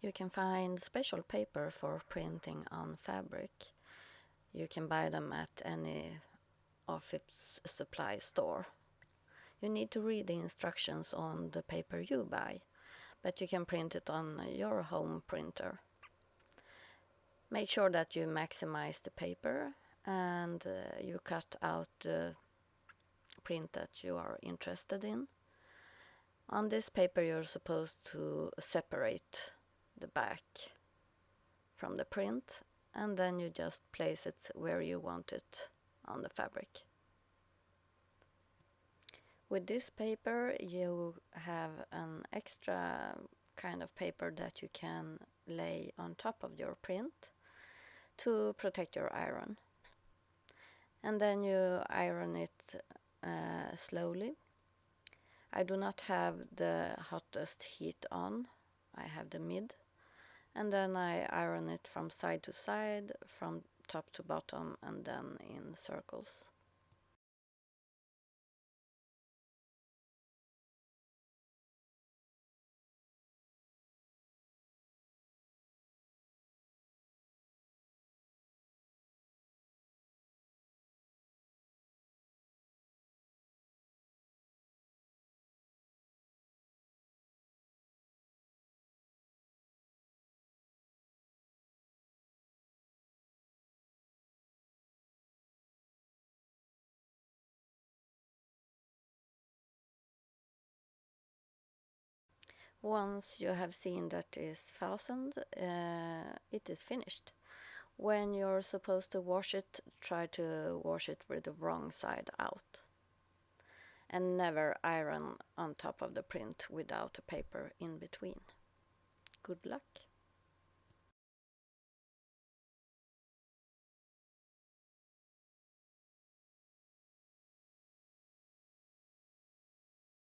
You can find special paper for printing on fabric. You can buy them at any office supply store. You need to read the instructions on the paper you buy, but you can print it on your home printer. Make sure that you maximize the paper and you cut out the print that you are interested in. On this paper you're supposed to separate the back from the print, and then you just place it where you want it on the fabric. With this paper you have an extra kind of paper that you can lay on top of your print to protect your iron. And then you iron it slowly. I do not have the hottest heat on, I have the mid. And then I iron it from side to side, from top to bottom, and then in circles. Once you have seen that is fastened, it is finished. When you're supposed to wash it, try to wash it with the wrong side out. And never iron on top of the print without a paper in between. Good luck!